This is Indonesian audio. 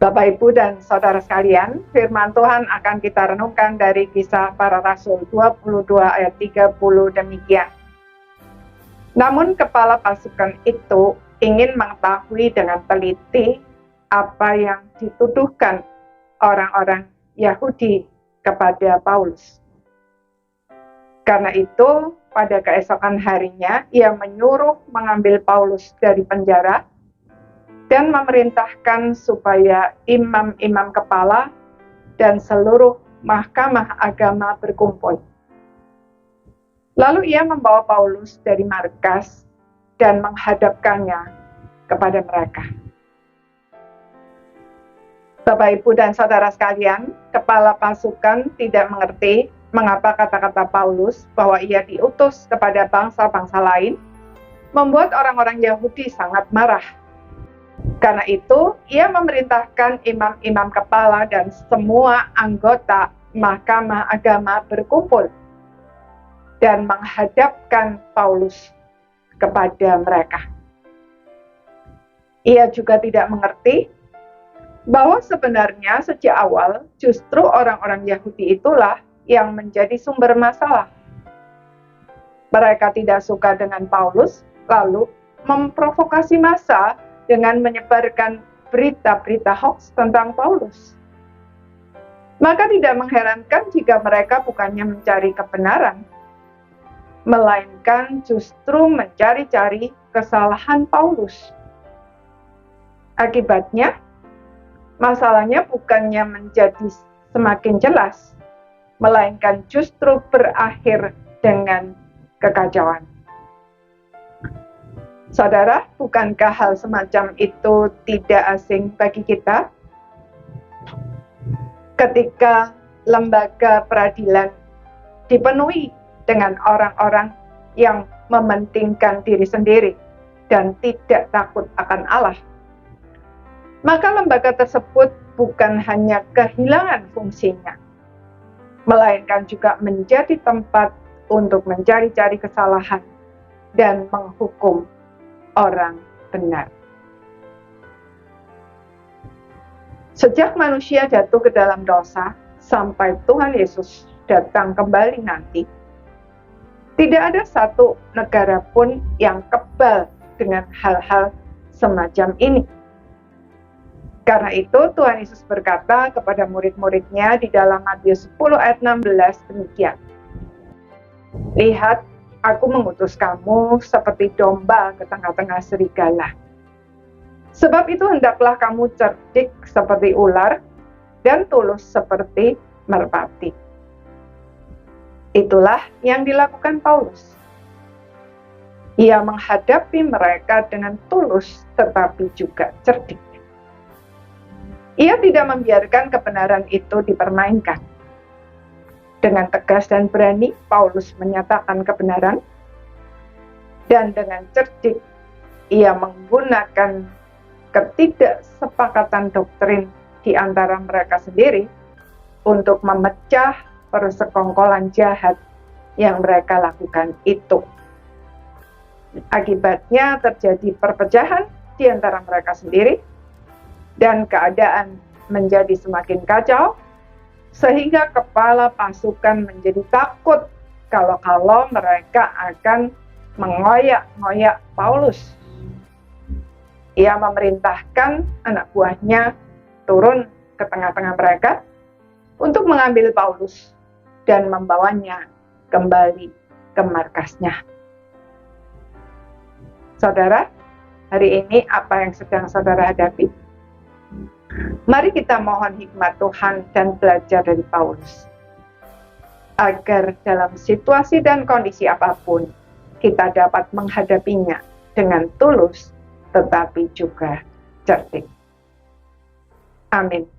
Bapak, Ibu, dan Saudara sekalian, firman Tuhan akan kita renungkan dari Kisah Para Rasul 22 ayat 30 demikian. Namun kepala pasukan itu ingin mengetahui dengan teliti apa yang dituduhkan orang-orang Yahudi kepada Paulus. Karena itu, pada keesokan harinya, ia menyuruh mengambil Paulus dari penjara dan memerintahkan supaya imam-imam kepala dan seluruh mahkamah agama berkumpul. Lalu ia membawa Paulus dari markas dan menghadapkannya kepada mereka. Bapak, Ibu, dan Saudara sekalian, kepala pasukan tidak mengerti mengapa kata-kata Paulus bahwa ia diutus kepada bangsa-bangsa lain membuat orang-orang Yahudi sangat marah. Karena itu, ia memerintahkan imam-imam kepala dan semua anggota mahkamah agama berkumpul dan menghadapkan Paulus kepada mereka. Ia juga tidak mengerti bahwa sebenarnya sejak awal justru orang-orang Yahudi itulah yang menjadi sumber masalah. Mereka tidak suka dengan Paulus, lalu memprovokasi massa dengan menyebarkan berita-berita hoax tentang Paulus. Maka tidak mengherankan jika mereka bukannya mencari kebenaran, melainkan justru mencari-cari kesalahan Paulus. Akibatnya, masalahnya bukannya menjadi semakin jelas, melainkan justru berakhir dengan kekacauan. Saudara, bukankah hal semacam itu tidak asing bagi kita? Ketika lembaga peradilan dipenuhi dengan orang-orang yang mementingkan diri sendiri dan tidak takut akan Allah, maka lembaga tersebut bukan hanya kehilangan fungsinya, melainkan juga menjadi tempat untuk mencari-cari kesalahan dan menghukum orang benar. Sejak manusia jatuh ke dalam dosa sampai Tuhan Yesus datang kembali nanti, tidak ada satu negara pun yang kebal dengan hal-hal semacam ini. Karena itu Tuhan Yesus berkata kepada murid-muridnya di dalam Matius 10 ayat 16 demikian. Lihat, aku mengutus kamu seperti domba ke tengah-tengah serigala. Sebab itu hendaklah kamu cerdik seperti ular dan tulus seperti merpati. Itulah yang dilakukan Paulus. Ia menghadapi mereka dengan tulus tetapi juga cerdik. Ia tidak membiarkan kebenaran itu dipermainkan. Dengan tegas dan berani, Paulus menyatakan kebenaran, dan dengan cerdik, ia menggunakan ketidaksepakatan doktrin di antara mereka sendiri untuk memecah persekongkolan jahat yang mereka lakukan itu. Akibatnya terjadi perpecahan di antara mereka sendiri, dan keadaan menjadi semakin kacau, sehingga kepala pasukan menjadi takut kalau mereka akan mengoyak-ngoyak Paulus. Ia memerintahkan anak buahnya turun ke tengah-tengah mereka untuk mengambil Paulus dan membawanya kembali ke markasnya. Saudara, hari ini apa yang sedang saudara hadapi? Mari kita mohon hikmat Tuhan dan belajar dari Paulus, agar dalam situasi dan kondisi apapun, kita dapat menghadapinya dengan tulus, tetapi juga cerdik. Amin.